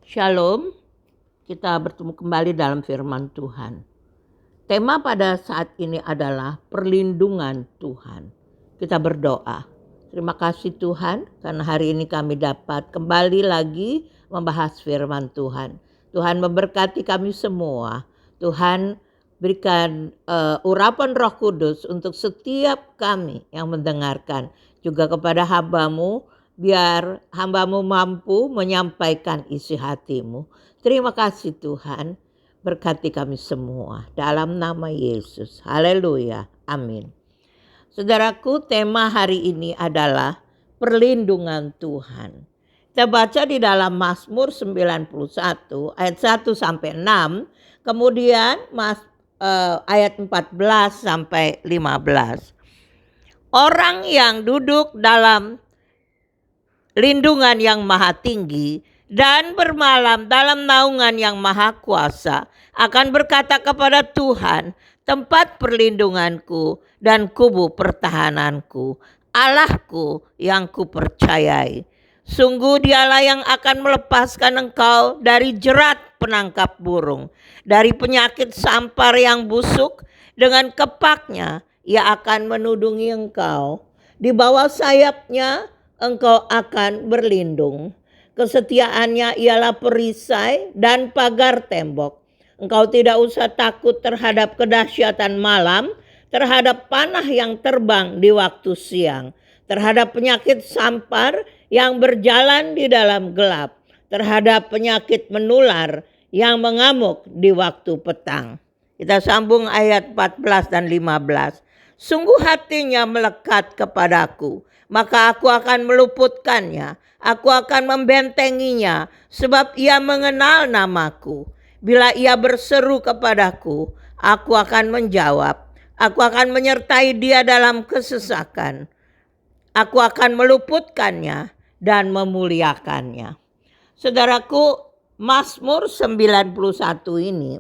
Shalom, kita bertemu kembali dalam firman Tuhan. Tema pada saat ini adalah perlindungan Tuhan. Kita berdoa. Terima kasih Tuhan karena hari ini kami dapat kembali lagi membahas firman Tuhan. Tuhan memberkati kami semua. Tuhan berikan urapan Roh Kudus untuk setiap kami yang mendengarkan. Juga kepada hamba-Mu, biar hamba-Mu mampu menyampaikan isi hati-Mu. Terima kasih Tuhan, berkati kami semua. Dalam nama Yesus, haleluya, amin. Saudaraku, tema hari ini adalah perlindungan Tuhan. Kita baca di dalam Mazmur 91 ayat 1 sampai 6, kemudian ayat 14 sampai 15. Orang yang duduk dalam lindungan yang maha tinggi dan bermalam dalam naungan yang maha kuasa akan berkata kepada Tuhan, tempat perlindunganku dan kubu pertahananku, Allahku yang kupercayai. Sungguh dialah yang akan melepaskan engkau dari jerat penangkap burung, dari penyakit sampar yang busuk. Dengan kepaknya ia akan menudungi engkau, di bawah sayapnya engkau akan berlindung. Kesetiaannya ialah perisai dan pagar tembok. Engkau tidak usah takut terhadap kedahsyatan malam, terhadap panah yang terbang di waktu siang, terhadap penyakit sampar yang berjalan di dalam gelap, terhadap penyakit menular yang mengamuk di waktu petang. Kita sambung ayat 14 dan 15. Sungguh hatinya melekat kepadaku, maka aku akan meluputkannya, aku akan membentenginya, sebab ia mengenal namaku. Bila ia berseru kepadaku, aku akan menjawab, aku akan menyertai dia dalam kesesakan. Aku akan meluputkannya dan memuliakannya. Saudaraku, Mazmur 91 ini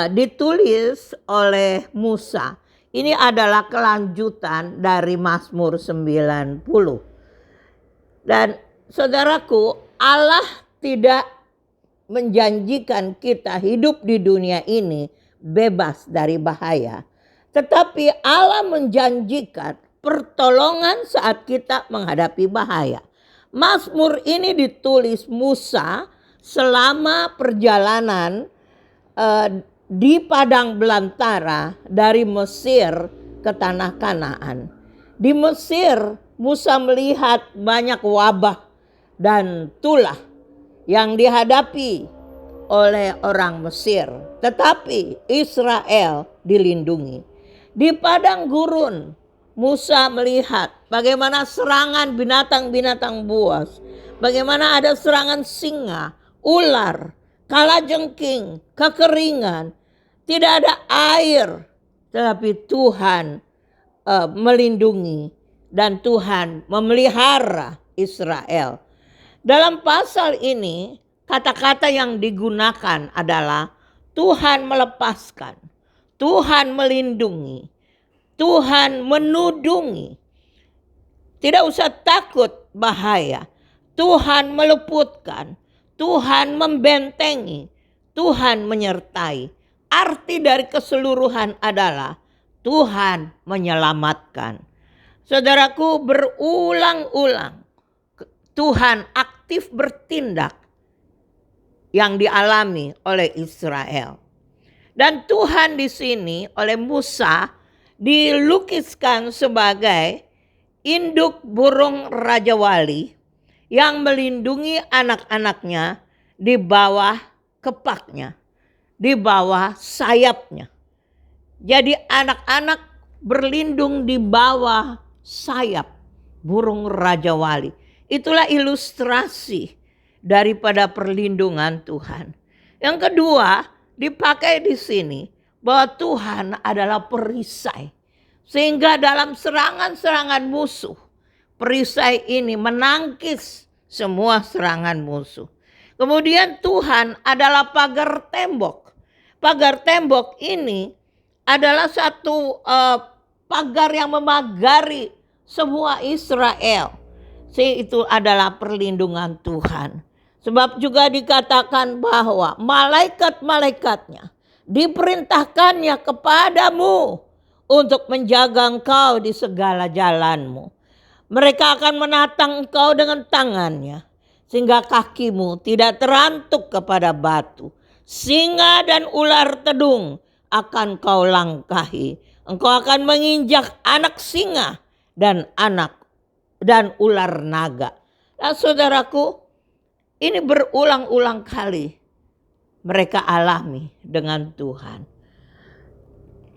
ditulis oleh Musa. Ini adalah kelanjutan dari Mazmur 90. Dan saudaraku, Allah tidak menjanjikan kita hidup di dunia ini bebas dari bahaya. Tetapi Allah menjanjikan pertolongan saat kita menghadapi bahaya. Mazmur ini ditulis Musa selama perjalanan di padang belantara dari Mesir ke tanah Kanaan. Di Mesir, Musa melihat banyak wabah dan tulah yang dihadapi oleh orang Mesir. Tetapi Israel dilindungi. Di padang gurun, Musa melihat bagaimana serangan binatang-binatang buas, bagaimana ada serangan singa, ular, kalajengking, kekeringan, tidak ada air, tetapi Tuhan melindungi dan Tuhan memelihara Israel. Dalam pasal ini, kata-kata yang digunakan adalah Tuhan melepaskan, Tuhan melindungi, Tuhan menudungi. Tidak usah takut bahaya. Tuhan meluputkan, Tuhan membentengi, Tuhan menyertai. Arti dari keseluruhan adalah Tuhan menyelamatkan. Saudaraku, berulang-ulang Tuhan aktif bertindak yang dialami oleh Israel. Dan Tuhan di sini oleh Musa dilukiskan sebagai induk burung Raja Wali yang melindungi anak-anaknya di bawah kepaknya, di bawah sayapnya. Jadi anak-anak berlindung di bawah sayap burung Raja Wali. Itulah ilustrasi daripada perlindungan Tuhan. Yang kedua, dipakai di sini bahwa Tuhan adalah perisai. Sehingga dalam serangan-serangan musuh, perisai ini menangkis semua serangan musuh. Kemudian Tuhan adalah pagar tembok. Pagar tembok ini adalah satu pagar yang memagari semua Israel. Itu adalah perlindungan Tuhan. Sebab juga dikatakan bahwa malaikat-malaikatnya diperintahkannya kepadamu untuk menjaga engkau di segala jalanmu. Mereka akan menatang engkau dengan tangannya, sehingga kakimu tidak terantuk kepada batu. Singa dan ular tedung akan kau langkahi. Engkau akan menginjak anak singa dan ular naga. Nah, saudaraku, ini berulang-ulang kali mereka alami dengan Tuhan.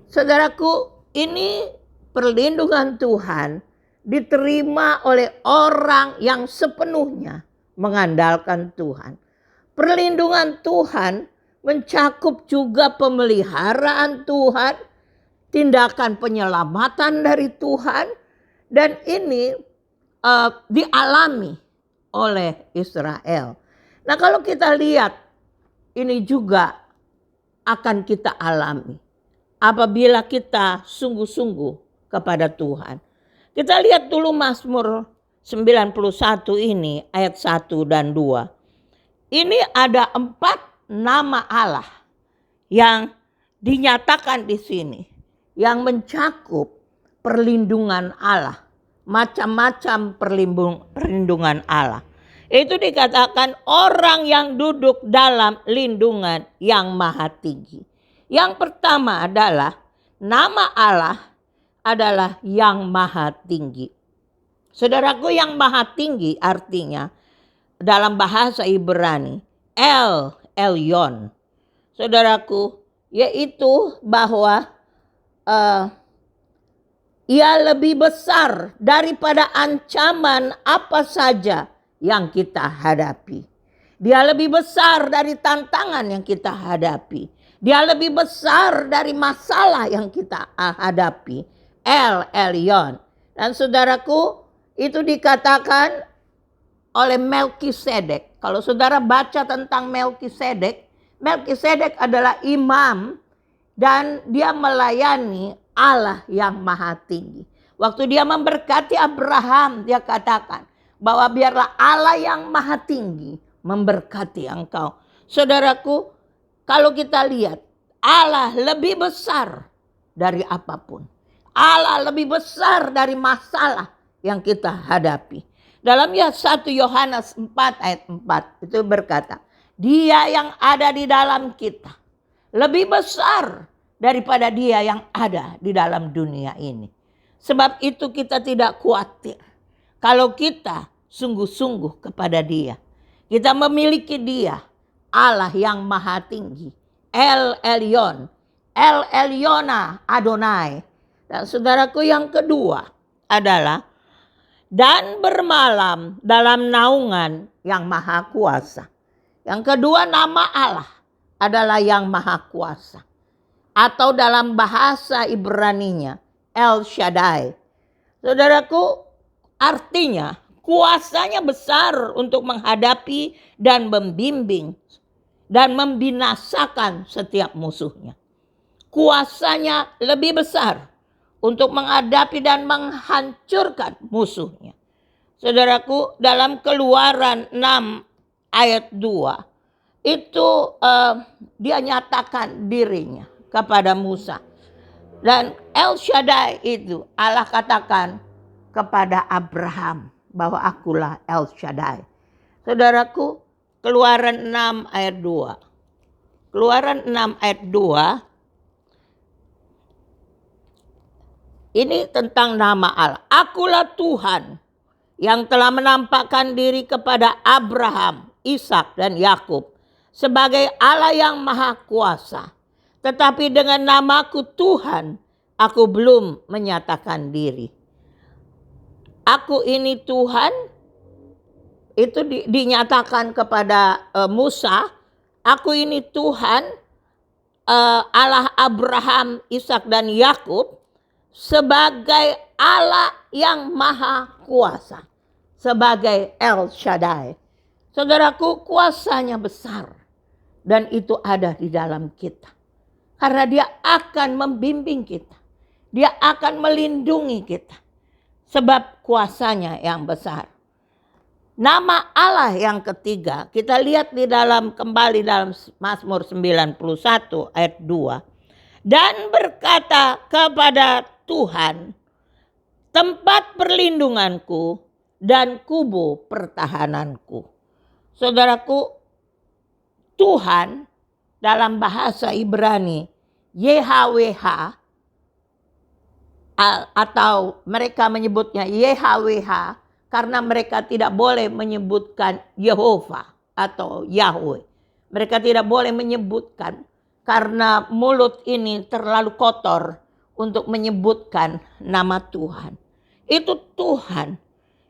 Saudaraku, ini perlindungan Tuhan diterima oleh orang yang sepenuhnya mengandalkan Tuhan. Perlindungan Tuhan mencakup juga pemeliharaan Tuhan, tindakan penyelamatan dari Tuhan, dan ini dialami oleh Israel. Nah, kalau kita lihat, ini juga akan kita alami apabila kita sungguh-sungguh kepada Tuhan. Kita lihat dulu Mazmur 91 ini ayat 1 dan 2. Ini ada 4 nama Allah yang dinyatakan di sini, yang mencakup perlindungan Allah, macam-macam perlindungan Allah. Itu dikatakan orang yang duduk dalam lindungan yang maha tinggi. Yang pertama adalah nama Allah adalah yang maha tinggi. Saudaraku, yang maha tinggi artinya dalam bahasa Ibrani El Elyon. Saudaraku, yaitu bahwa ia lebih besar daripada ancaman apa saja yang kita hadapi. Dia lebih besar dari tantangan yang kita hadapi. Dia lebih besar dari masalah yang kita hadapi. El Elyon. Dan saudaraku, itu dikatakan oleh Melkisedek. Kalau saudara baca tentang Melkisedek, Melkisedek adalah imam dan dia melayani Allah yang maha tinggi. Waktu dia memberkati Abraham, dia katakan bahwa biarlah Allah yang maha tinggi memberkati engkau. Saudaraku, kalau kita lihat, Allah lebih besar dari apapun. Allah lebih besar dari masalah yang kita hadapi. Dalam 1 Yohanes 4 ayat 4 itu berkata, dia yang ada di dalam kita lebih besar daripada dia yang ada di dalam dunia ini. Sebab itu kita tidak khawatir kalau kita sungguh-sungguh kepada dia. Kita memiliki dia, Allah yang maha tinggi. El Elyon, El Elyona Adonai. Dan saudaraku, yang kedua adalah dan bermalam dalam naungan yang maha kuasa. Yang kedua, nama Allah adalah yang maha kuasa. Atau dalam bahasa Ibraninya El Shaddai. Saudaraku, artinya kuasanya besar untuk menghadapi dan membimbing dan membinasakan setiap musuhnya. Kuasanya lebih besar untuk menghadapi dan menghancurkan musuhnya. Saudaraku, dalam Keluaran 6 ayat 2 itu dia nyatakan dirinya kepada Musa. Dan El Shaddai itu Allah katakan kepada Abraham bahwa akulah El Shaddai. Saudaraku, Keluaran 6 ayat 2. Keluaran 6 ayat 2. Ini tentang nama Allah. Akulah Tuhan yang telah menampakkan diri kepada Abraham, Ishak dan Yakub sebagai Allah yang maha kuasa. Tetapi dengan namaku Tuhan, aku belum menyatakan diri. Aku ini Tuhan, itu dinyatakan kepada Musa. Aku ini Tuhan, Allah Abraham, Ishak dan Yakub sebagai Allah yang maha kuasa. Sebagai El Shaddai. Saudaraku, kuasanya besar. Dan itu ada di dalam kita. Karena dia akan membimbing kita. Dia akan melindungi kita. Sebab kuasanya yang besar. Nama Allah yang ketiga, kita lihat kembali dalam Mazmur 91 ayat 2. Dan berkata kepada Tuhan, tempat perlindunganku dan kubu pertahananku. Saudaraku, Tuhan dalam bahasa Ibrani YHWH, atau mereka menyebutnya YHWH karena mereka tidak boleh menyebutkan Yehova atau Yahweh. Mereka tidak boleh menyebutkan karena mulut ini terlalu kotor untuk menyebutkan nama Tuhan. Itu Tuhan,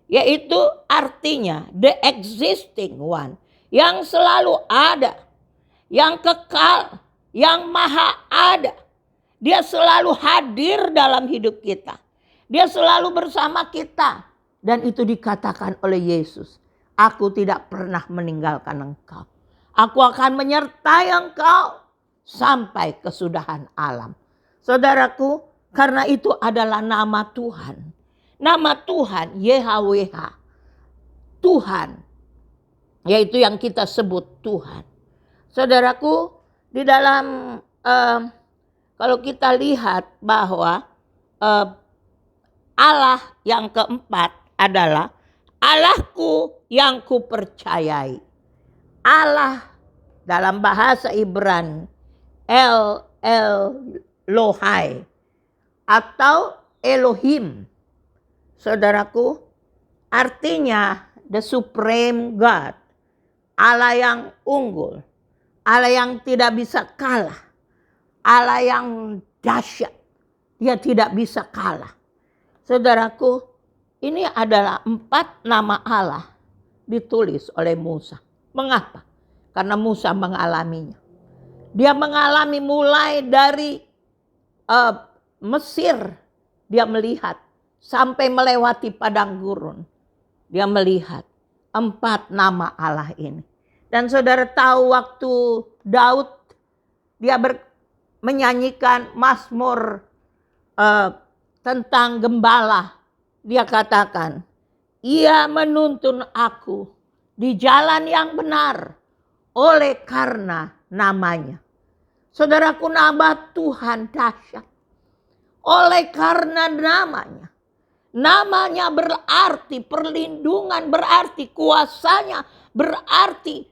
yaitu artinya the existing one, yang selalu ada, yang kekal, yang maha ada. Dia selalu hadir dalam hidup kita. Dia selalu bersama kita. Dan itu dikatakan oleh Yesus, aku tidak pernah meninggalkan engkau. Aku akan menyertai engkau sampai kesudahan alam. Saudaraku, karena itu adalah nama Tuhan. Nama Tuhan YHWH. Tuhan, yaitu yang kita sebut Tuhan. Saudaraku, di dalam kalau kita lihat bahwa Allah yang keempat adalah Allahku yang kupercayai. Allah dalam bahasa Ibrani El Elohai atau Elohim. Saudaraku, artinya the supreme God. Allah yang unggul. Allah yang tidak bisa kalah. Allah yang dahsyat. Dia tidak bisa kalah. Saudaraku, ini adalah 4 nama Allah ditulis oleh Musa. Mengapa? Karena Musa mengalaminya. Dia mengalami mulai dari Mesir. Dia melihat sampai melewati padang gurun. Dia melihat 4 nama Allah ini. Dan saudara tahu waktu Daud dia menyanyikan Mazmur tentang gembala. Dia katakan, ia menuntun aku di jalan yang benar oleh karena namanya. Saudaraku, nama Tuhan dahsyat. Oleh karena namanya. Namanya berarti perlindungan, berarti kuasanya, berarti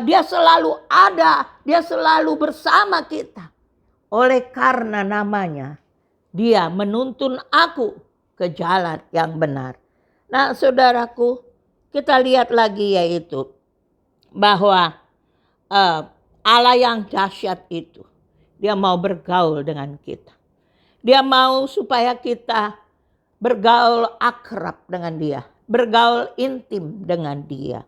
dia selalu ada, dia selalu bersama kita. Oleh karena namanya, dia menuntun aku ke jalan yang benar. Nah, saudaraku, kita lihat lagi yaitu bahwa Allah yang dahsyat itu, dia mau bergaul dengan kita. Dia mau supaya kita bergaul akrab dengan dia, bergaul intim dengan dia.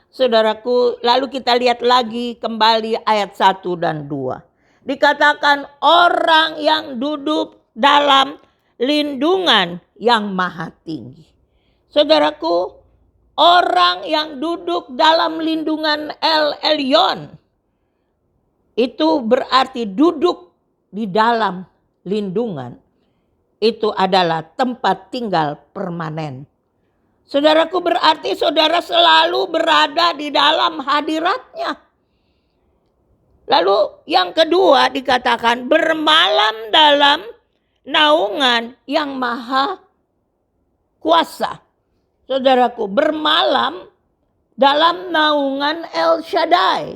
Saudaraku, lalu kita lihat lagi kembali ayat 1 dan 2. Dikatakan orang yang duduk dalam lindungan yang maha tinggi. Saudaraku, orang yang duduk dalam lindungan El Elyon itu berarti duduk di dalam lindungan. Itu adalah tempat tinggal permanen. Saudaraku, berarti saudara selalu berada di dalam hadiratnya. Lalu yang kedua dikatakan bermalam dalam naungan yang maha kuasa. Saudaraku, bermalam dalam naungan El Shaddai.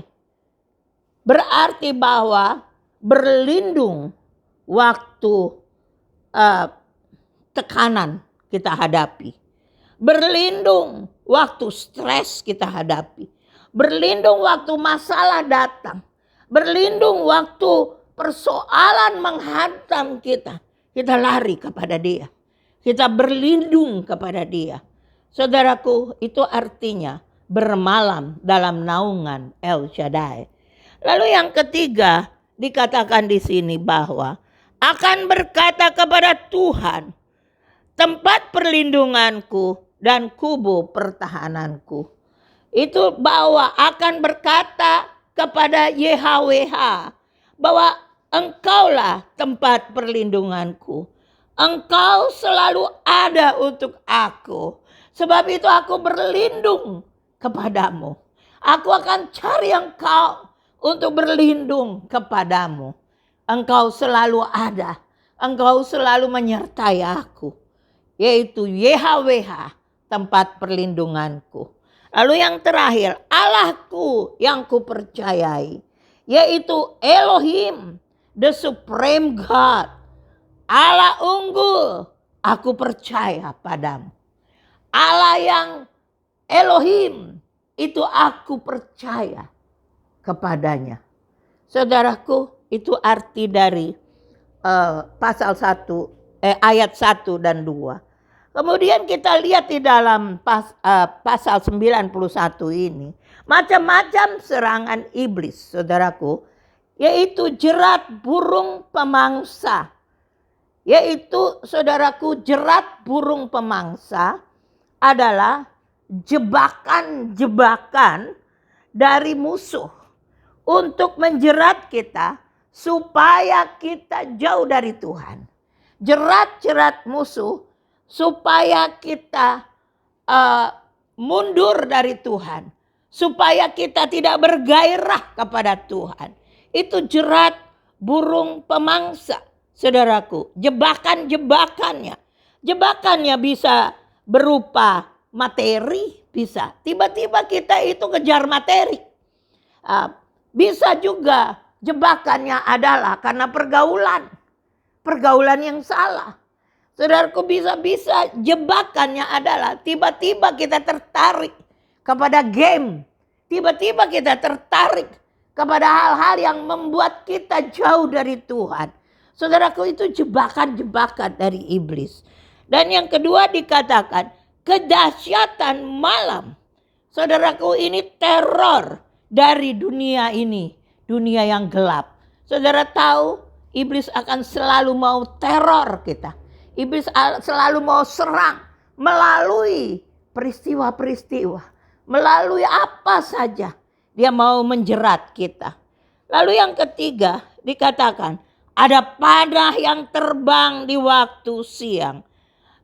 Berarti bahwa berlindung waktu tekanan kita hadapi. Berlindung waktu stres kita hadapi. Berlindung waktu masalah datang. Berlindung waktu persoalan menghantam kita. Kita lari kepada dia. Kita berlindung kepada dia. Saudaraku, itu artinya bermalam dalam naungan El Shaddai. Lalu yang ketiga dikatakan di sini bahwa akan berkata kepada Tuhan, tempat perlindunganku dan kubu pertahananku. Itu bahwa akan berkata kepada YHWH bahwa engkaulah tempat perlindunganku. Engkau selalu ada untuk aku. Sebab itu aku berlindung kepadamu. Aku akan cari engkau untuk berlindung kepadamu. Engkau selalu ada. Engkau selalu menyertai aku. Yaitu YHWH, tempat perlindunganku. Lalu yang terakhir, Allahku yang kupercayai. Yaitu Elohim, the Supreme God. Allah unggul, aku percaya padamu. Allah yang Elohim, itu aku percaya kepadanya. Saudaraku, itu arti dari pasal 1, ayat 1 dan 2. Kemudian kita lihat di dalam pasal 91 ini. Macam-macam serangan iblis, saudaraku. Yaitu jerat burung pemangsa. Yaitu, saudaraku, jerat burung pemangsa adalah jebakan-jebakan dari musuh. Untuk menjerat kita supaya kita jauh dari Tuhan. Jerat-jerat musuh supaya kita mundur dari Tuhan. Supaya kita tidak bergairah kepada Tuhan. Itu jerat burung pemangsa, saudaraku. Jebakan-jebakannya. Jebakannya bisa berupa materi, bisa. Tiba-tiba kita itu kejar materi. Bisa juga jebakannya adalah karena pergaulan. Pergaulan yang salah. Saudaraku, bisa-bisa jebakannya adalah tiba-tiba kita tertarik kepada game. Tiba-tiba kita tertarik kepada hal-hal yang membuat kita jauh dari Tuhan. Saudaraku, itu jebakan-jebakan dari iblis. Dan yang kedua dikatakan kedahsyatan malam. Saudaraku, ini teror dari dunia ini. Dunia yang gelap. Saudara tahu iblis akan selalu mau teror kita. Iblis selalu mau serang melalui peristiwa-peristiwa. Melalui apa saja dia mau menjerat kita. Lalu yang ketiga dikatakan ada panah yang terbang di waktu siang.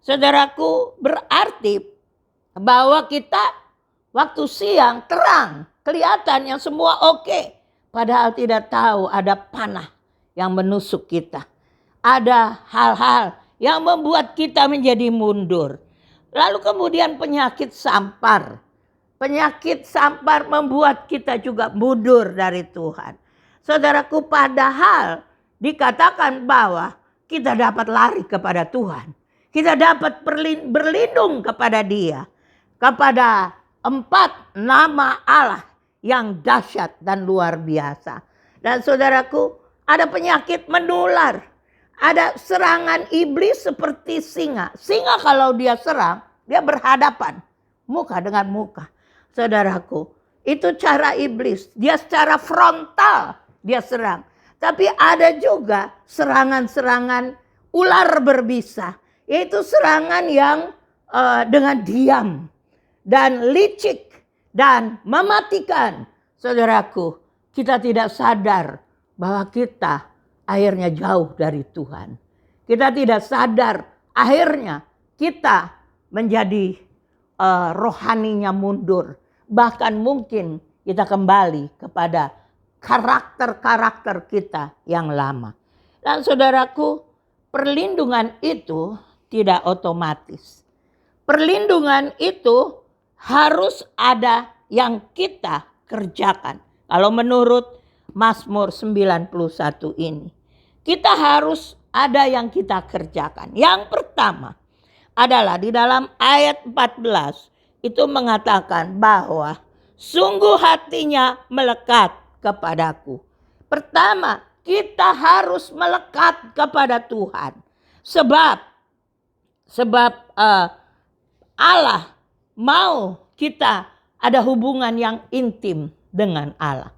Saudaraku, berarti bahwa kita waktu siang terang. Kelihatannya semua oke. Padahal tidak tahu ada panah yang menusuk kita. Ada hal-hal yang membuat kita menjadi mundur. Lalu kemudian penyakit sampar. Penyakit sampar membuat kita juga mundur dari Tuhan. Saudaraku, padahal dikatakan bahwa kita dapat lari kepada Tuhan. Kita dapat berlindung kepada Dia. Kepada 4 nama Allah yang dahsyat dan luar biasa. Dan saudaraku, ada penyakit menular. Ada serangan iblis seperti singa. Singa kalau dia serang, dia berhadapan. Muka dengan muka. Saudaraku, itu cara iblis. Dia secara frontal dia serang. Tapi ada juga serangan-serangan ular berbisa. Yaitu serangan yang dengan diam. Dan licik. Dan mematikan. Saudaraku, kita tidak sadar bahwa kita akhirnya jauh dari Tuhan. Kita tidak sadar akhirnya kita menjadi rohaninya mundur. Bahkan mungkin kita kembali kepada karakter-karakter kita yang lama. Dan saudaraku, perlindungan itu tidak otomatis. Perlindungan itu harus ada yang kita kerjakan. Kalau menurut Mazmur 91 ini. Kita harus ada yang kita kerjakan. Yang pertama adalah di dalam ayat 14. Itu mengatakan bahwa sungguh hatinya melekat kepadaku. Pertama, kita harus melekat kepada Tuhan. Sebab Allah mau kita ada hubungan yang intim dengan Allah.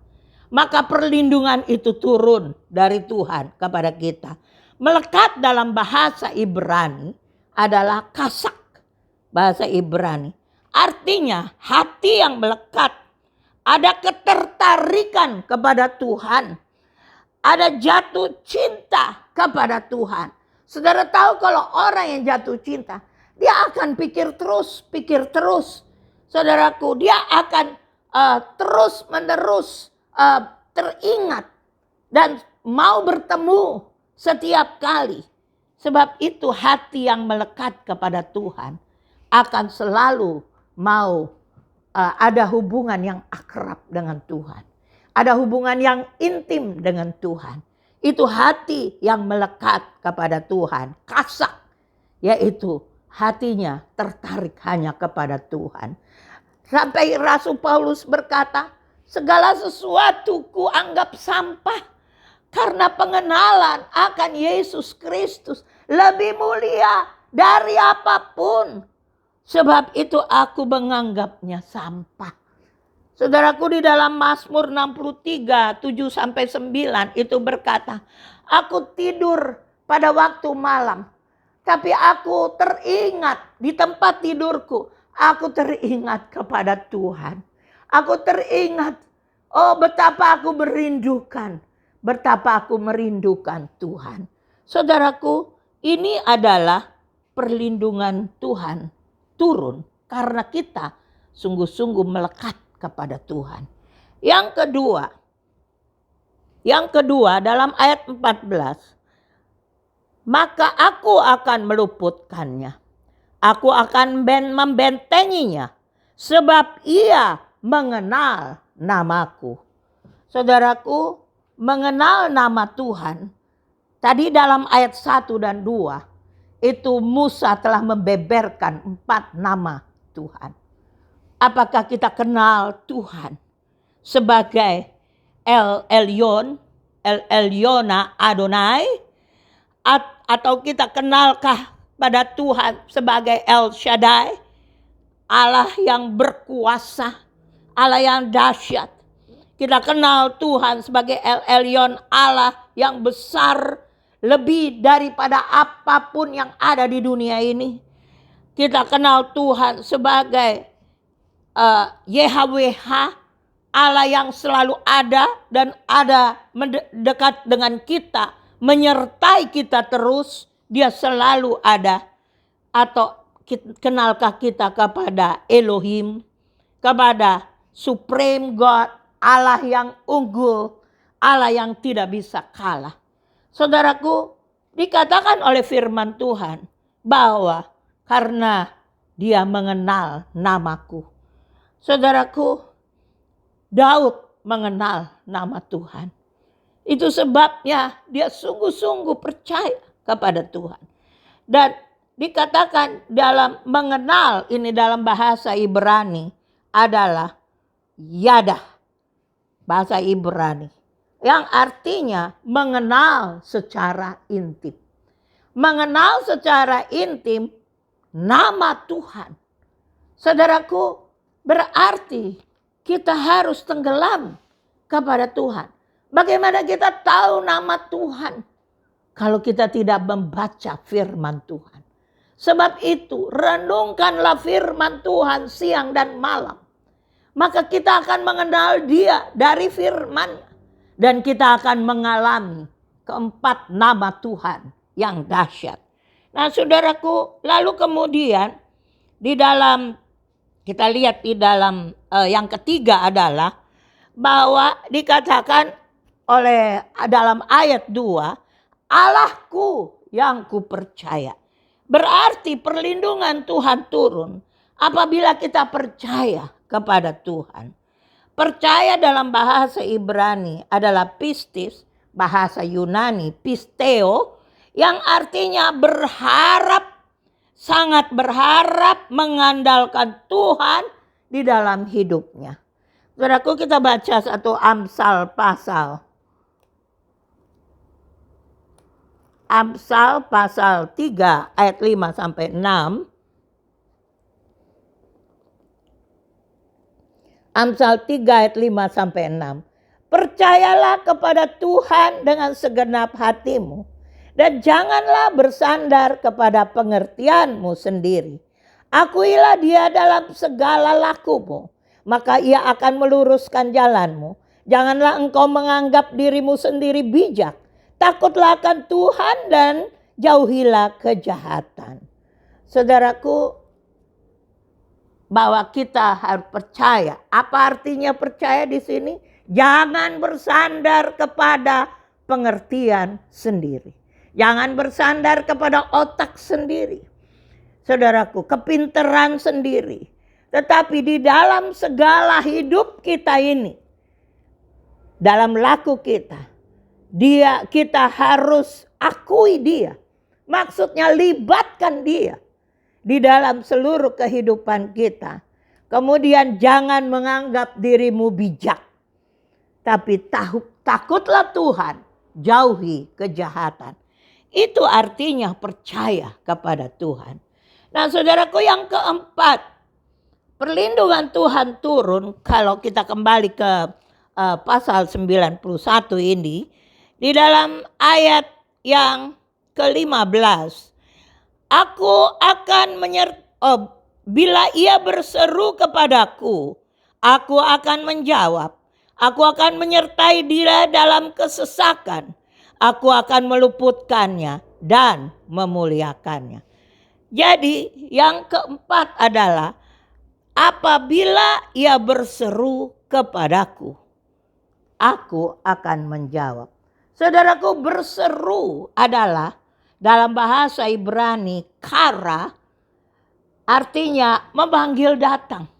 Maka perlindungan itu turun dari Tuhan kepada kita. Melekat dalam bahasa Ibrani adalah kasak. Bahasa Ibrani. Artinya hati yang melekat. Ada ketertarikan kepada Tuhan. Ada jatuh cinta kepada Tuhan. Saudara tahu kalau orang yang jatuh cinta, dia akan pikir terus. Saudaraku, dia akan terus menerus teringat dan mau bertemu setiap kali. Sebab itu hati yang melekat kepada Tuhan akan selalu mau ada hubungan yang akrab dengan Tuhan. Ada hubungan yang intim dengan Tuhan. Itu hati yang melekat kepada Tuhan. Kasak, yaitu hatinya tertarik hanya kepada Tuhan. Sampai Rasul Paulus berkata, segala sesuatu kuanggap sampah karena pengenalan akan Yesus Kristus lebih mulia dari apapun. Sebab itu aku menganggapnya sampah. Saudaraku, di dalam Mazmur 63, 7-9 itu berkata, aku tidur pada waktu malam, tapi aku teringat di tempat tidurku, aku teringat kepada Tuhan. Aku teringat, oh betapa aku merindukan, betapa aku merindukan Tuhan. Saudaraku, ini adalah perlindungan Tuhan turun karena kita sungguh-sungguh melekat kepada Tuhan. Yang kedua dalam ayat 14, maka aku akan meluputkannya. Aku akan membentenginya sebab ia mengenal namaku. Saudaraku, mengenal nama Tuhan. Tadi dalam ayat 1 dan 2 itu Musa telah membeberkan 4 nama Tuhan. Apakah kita kenal Tuhan sebagai El Elyon, El Elyona Adonai, atau kita kenalkah pada Tuhan sebagai El Shaddai, Allah yang berkuasa, Allah yang dahsyat. Kita kenal Tuhan sebagai El Elyon, Allah yang besar, lebih daripada apapun yang ada di dunia ini. Kita kenal Tuhan sebagai YHWH, Allah yang selalu ada dan ada mendekat dengan kita, menyertai kita terus, dia selalu ada. Atau kenalkah kita kepada Elohim, kepada Supreme God, Allah yang unggul, Allah yang tidak bisa kalah. Saudaraku, dikatakan oleh firman Tuhan bahwa karena dia mengenal namaku. Saudaraku, Daud mengenal nama Tuhan. Itu sebabnya dia sungguh-sungguh percaya kepada Tuhan. Dan dikatakan dalam mengenal ini dalam bahasa Ibrani adalah yadah. Bahasa Ibrani. Yang artinya mengenal secara intim. Mengenal secara intim nama Tuhan. Saudaraku, berarti kita harus tenggelam kepada Tuhan. Bagaimana kita tahu nama Tuhan kalau kita tidak membaca firman Tuhan? Sebab itu renungkanlah firman Tuhan siang dan malam. Maka kita akan mengenal dia dari firman. Dan kita akan mengalami keempat nama Tuhan yang dahsyat. Nah saudaraku, lalu kemudian di dalam, kita lihat di dalam yang ketiga adalah bahwa dikatakan oleh dalam ayat 2, Allahku yang kupercaya. Berarti perlindungan Tuhan turun apabila kita percaya kepada Tuhan. Percaya dalam bahasa Ibrani adalah pistis, bahasa Yunani pisteo, yang artinya berharap, sangat berharap mengandalkan Tuhan di dalam hidupnya. Saudaraku, kita baca satu Amsal pasal 3 ayat 5-6. Amsal 3 ayat 5-6. Percayalah kepada Tuhan dengan segenap hatimu. Dan janganlah bersandar kepada pengertianmu sendiri. Akuilah dia dalam segala lakumu. Maka ia akan meluruskan jalanmu. Janganlah engkau menganggap dirimu sendiri bijak. Takutlah akan Tuhan dan jauhilah kejahatan. Saudaraku, bahwa kita harus percaya. Apa artinya percaya di sini? Jangan bersandar kepada pengertian sendiri. Jangan bersandar kepada otak sendiri. Saudaraku, kepinteran sendiri. Tetapi di dalam segala hidup kita ini, dalam laku kita, kita harus akui dia. Maksudnya libatkan dia di dalam seluruh kehidupan kita. Kemudian jangan menganggap dirimu bijak. Tapi takutlah Tuhan, jauhi kejahatan. Itu artinya percaya kepada Tuhan. Nah, saudaraku, yang keempat, perlindungan Tuhan turun kalau kita kembali ke pasal 91 ini. Di dalam ayat yang ke-15. Aku akan bila ia berseru kepadaku, aku akan menjawab. Aku akan menyertai dia dalam kesesakan. Aku akan meluputkannya dan memuliakannya. Jadi yang keempat adalah apabila ia berseru kepadaku, aku akan menjawab. Saudaraku, berseru adalah dalam bahasa Ibrani kara, artinya memanggil datang.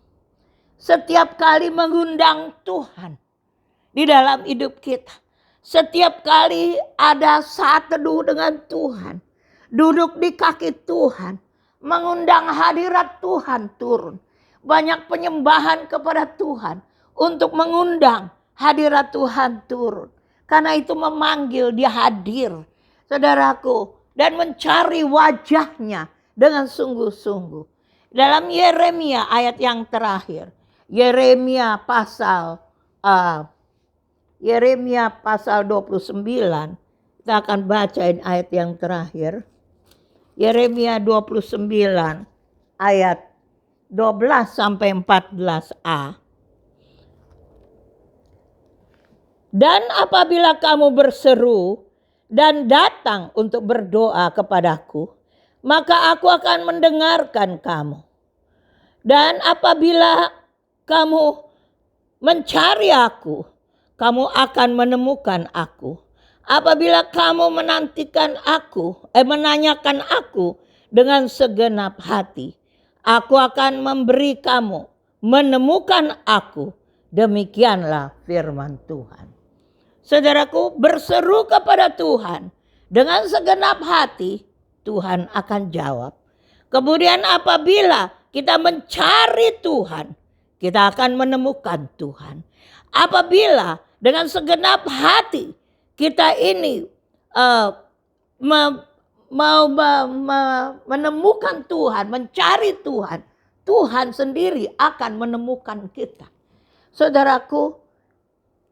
Setiap kali mengundang Tuhan di dalam hidup kita. Setiap kali ada saat teduh dengan Tuhan. Duduk di kaki Tuhan. Mengundang hadirat Tuhan turun. Banyak penyembahan kepada Tuhan. Untuk mengundang hadirat Tuhan turun. Karena itu memanggil, dia hadir. Saudaraku, dan mencari wajahnya dengan sungguh-sungguh. Dalam Yeremia ayat yang terakhir. Yeremia pasal 29. Kita akan bacain ayat yang terakhir. Yeremia 29 ayat 12 sampai 14a. Dan apabila kamu berseru dan datang untuk berdoa kepadaku, maka aku akan mendengarkan kamu. Dan apabila kamu mencari aku, kamu akan menemukan aku. Apabila kamu menantikan aku, menanyakan aku dengan segenap hati, aku akan memberi kamu menemukan aku. Demikianlah firman Tuhan. Saudaraku, berseru kepada Tuhan dengan segenap hati, Tuhan akan jawab. Kemudian apabila kita mencari Tuhan, kita akan menemukan Tuhan. Apabila dengan segenap hati kita ini menemukan Tuhan, mencari Tuhan, Tuhan sendiri akan menemukan kita. Saudaraku,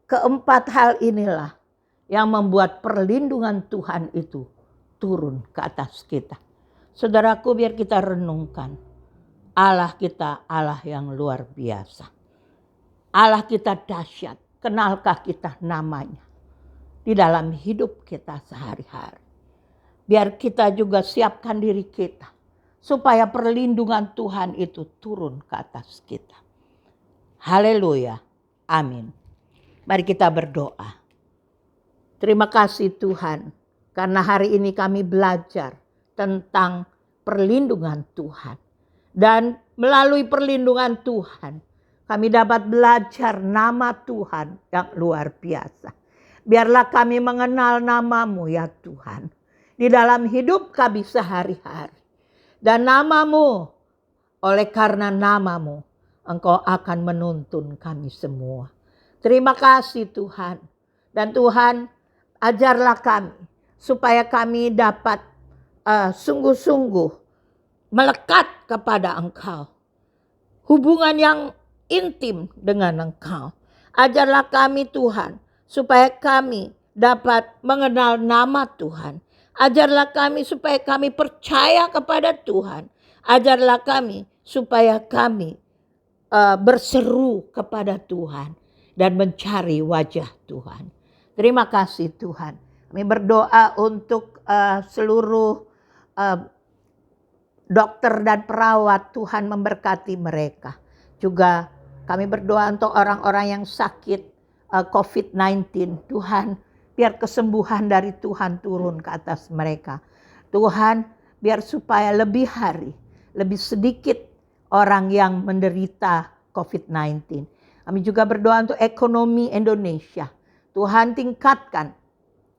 keempat hal inilah yang membuat perlindungan Tuhan itu turun ke atas kita. Saudaraku, biar kita renungkan. Allah kita Allah yang luar biasa. Allah kita dahsyat. Kenalkah kita namanya di dalam hidup kita sehari-hari. Biar kita juga siapkan diri kita supaya perlindungan Tuhan itu turun ke atas kita. Haleluya. Amin. Mari kita berdoa. Terima kasih Tuhan, karena hari ini kami belajar tentang perlindungan Tuhan. Dan melalui perlindungan Tuhan, kami dapat belajar nama Tuhan yang luar biasa. Biarlah kami mengenal nama-Mu ya Tuhan, di dalam hidup kami sehari-hari. Dan nama-Mu, oleh karena nama-Mu, Engkau akan menuntun kami semua. Terima kasih Tuhan. Dan Tuhan, ajarlah kami supaya kami dapat sungguh-sungguh melekat kepada Engkau. Hubungan yang intim dengan Engkau. Ajarlah kami Tuhan supaya kami dapat mengenal nama Tuhan. Ajarlah kami supaya kami percaya kepada Tuhan. Ajarlah kami supaya kami berseru kepada Tuhan dan mencari wajah Tuhan. Terima kasih Tuhan. Kami berdoa untuk seluruh dokter dan perawat, Tuhan memberkati mereka. Juga kami berdoa untuk orang-orang yang sakit COVID-19. Tuhan, biar kesembuhan dari Tuhan turun ke atas mereka. Tuhan, biar supaya lebih hari, lebih sedikit orang yang menderita COVID-19. Kami juga berdoa untuk ekonomi Indonesia. Tuhan, tingkatkan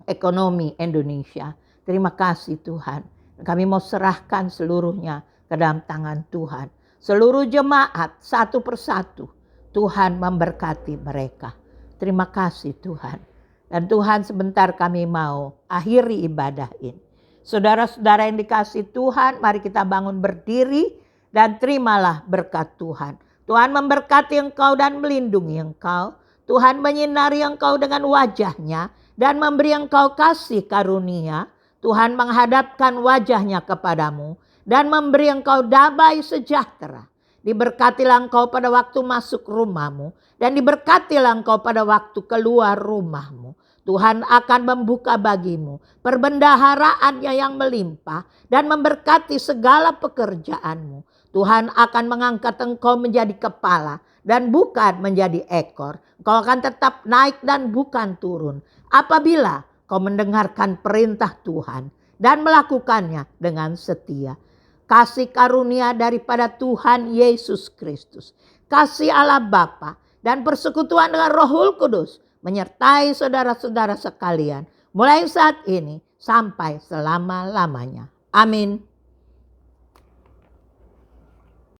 ekonomi Indonesia. Terima kasih Tuhan. Kami mau serahkan seluruhnya ke dalam tangan Tuhan. Seluruh jemaat satu persatu, Tuhan memberkati mereka. Terima kasih Tuhan. Dan Tuhan, sebentar kami mau akhiri ibadah ini. Saudara-saudara yang dikasihi Tuhan, mari kita bangun berdiri dan terimalah berkat Tuhan. Tuhan memberkati engkau dan melindungi engkau. Tuhan menyinari engkau dengan wajahnya dan memberi engkau kasih karunia. Tuhan menghadapkan wajahnya kepadamu dan memberi engkau damai sejahtera. Diberkatilah engkau pada waktu masuk rumahmu dan diberkatilah engkau pada waktu keluar rumahmu. Tuhan akan membuka bagimu perbendaharaannya yang melimpah dan memberkati segala pekerjaanmu. Tuhan akan mengangkat engkau menjadi kepala dan bukan menjadi ekor. Engkau akan tetap naik dan bukan turun apabila kau mendengarkan perintah Tuhan dan melakukannya dengan setia. Kasih karunia daripada Tuhan Yesus Kristus, kasih Allah Bapa dan persekutuan dengan Roh Kudus menyertai saudara-saudara sekalian mulai saat ini sampai selama-lamanya. Amin.